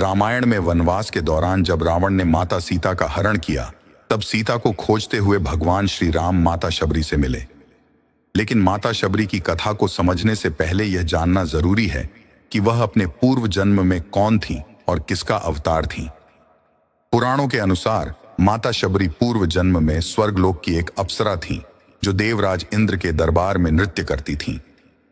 रामायण में वनवास के दौरान जब रावण ने माता सीता का हरण किया, तब सीता को खोजते हुए भगवान श्री राम माता शबरी से मिले। लेकिन माता शबरी की कथा को समझने से पहले यह जानना जरूरी है कि वह अपने पूर्व जन्म में कौन थी और किसका अवतार थी। पुराणों के अनुसार माता शबरी पूर्व जन्म में स्वर्गलोक की एक अप्सरा थी जो देवराज इंद्र के दरबार में नृत्य करती थी।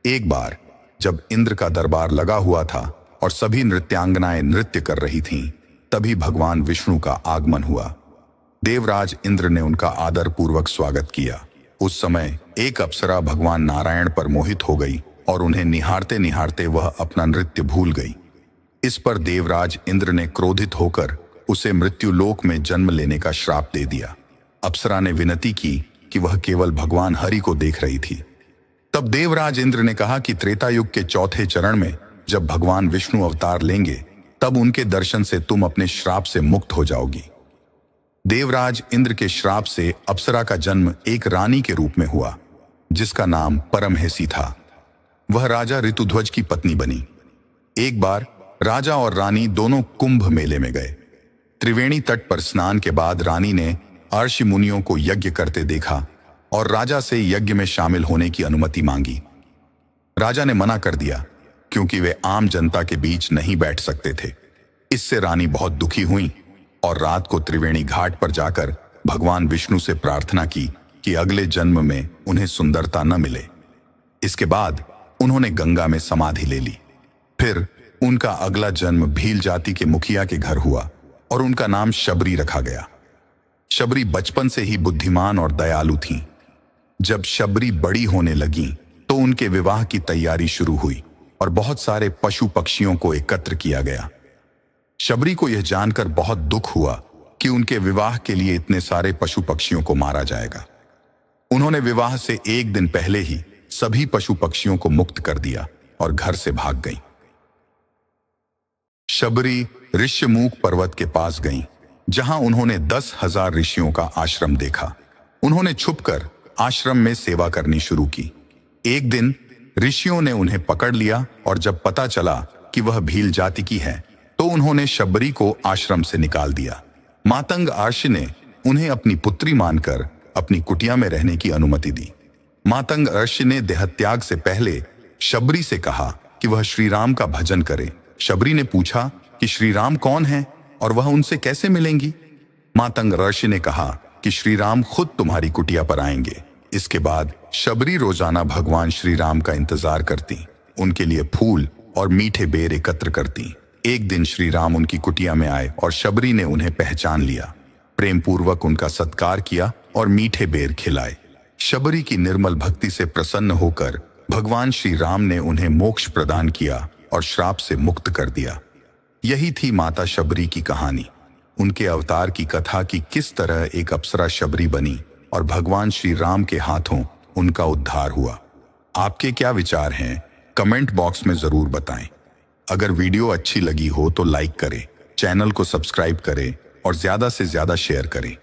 एक बार जब इंद्र का दरबार लगा हुआ था और सभी नृत्यांगनाएं नृत्य कर रही थीं, तभी भगवान विष्णु का आगमन हुआ। देवराज इंद्र ने उनका आदर पूर्वक स्वागत किया। उस समय एक अप्सरा भगवान नारायण पर मोहित हो गई और उन्हें निहारते निहारते वह अपना नृत्य भूल गई। इस पर देवराज इंद्र ने क्रोधित होकर उसे मृत्युलोक में जन्म लेने का श्राप दे दिया। अप्सरा ने विनती की कि वह केवल भगवान हरि को देख रही थी। तब देवराज इंद्र ने कहा कि त्रेता युग के चौथे चरण में जब भगवान विष्णु अवतार लेंगे, तब उनके दर्शन से तुम अपने श्राप से मुक्त हो जाओगी। देवराज इंद्र के श्राप से अप्सरा का जन्म एक रानी के रूप में हुआ, जिसका नाम परमहेसी था। वह राजा ऋतुध्वज की पत्नी बनी। एक बार राजा और रानी दोनों कुंभ मेले में गए। त्रिवेणी तट पर स्नान के बाद रानी ने अर्षि मुनियों को यज्ञ करते देखा और राजा से यज्ञ में शामिल होने की अनुमति मांगी। राजा ने मना कर दिया क्योंकि वे आम जनता के बीच नहीं बैठ सकते थे। इससे रानी बहुत दुखी हुई और रात को त्रिवेणी घाट पर जाकर भगवान विष्णु से प्रार्थना की कि अगले जन्म में उन्हें सुंदरता न मिले। इसके बाद उन्होंने गंगा में समाधि ले ली। फिर उनका अगला जन्म भील जाति के मुखिया के घर हुआ और उनका नाम शबरी रखा गया। शबरी बचपन से ही बुद्धिमान और दयालु थीं। जब शबरी बड़ी होने लगीं, तो उनके विवाह की तैयारी शुरू हुई और बहुत सारे पशु पक्षियों को एकत्र किया गया। शबरी को यह जानकर बहुत दुख हुआ कि उनके विवाह के लिए इतने सारे पशु पक्षियों को मारा जाएगा। उन्होंने विवाह से एक दिन पहले ही सभी पशु पक्षियों को मुक्त कर दिया और घर से भाग गईं। शबरी ऋष्यमूक पर्वत के पास गईं, जहां उन्होंने 10,000 ऋषियों का आश्रम देखा। उन्होंने छुपकर आश्रम में सेवा करनी शुरू की। एक दिन ऋषियों ने उन्हें पकड़ लिया और जब पता चला कि वह भील जाति की है, तो उन्होंने शबरी को आश्रम से निकाल दिया। मातंग अर्षि ने उन्हें अपनी पुत्री मानकर अपनी कुटिया में रहने की अनुमति दी। मातंग अर्षि ने देहत्याग से पहले शबरी से कहा कि वह श्री राम का भजन करे। शबरी ने पूछा कि श्री राम कौन है और वह उनसे कैसे मिलेंगी। मातंग अर्षि ने कहा कि श्री राम खुद तुम्हारी कुटिया पर आएंगे। इसके बाद शबरी रोजाना भगवान श्री राम का इंतजार करती, उनके लिए फूल और मीठे बेर एकत्र करती। एक दिन श्री राम उनकी कुटिया में आए और शबरी ने उन्हें पहचान लिया। प्रेम पूर्वक उनका सत्कार किया और मीठे बेर खिलाए। शबरी की निर्मल भक्ति से प्रसन्न होकर भगवान श्री राम ने उन्हें मोक्ष प्रदान किया और श्राप से मुक्त कर दिया। यही थी माता शबरी की कहानी। उनके अवतार की कथा कि किस तरह एक अप्सरा शबरी बनी और भगवान श्री राम के हाथों उनका उद्धार हुआ। आपके क्या विचार हैं? कमेंट बॉक्स में जरूर बताएं। अगर वीडियो अच्छी लगी हो तो लाइक करें, चैनल को सब्सक्राइब करें और ज्यादा से ज्यादा शेयर करें।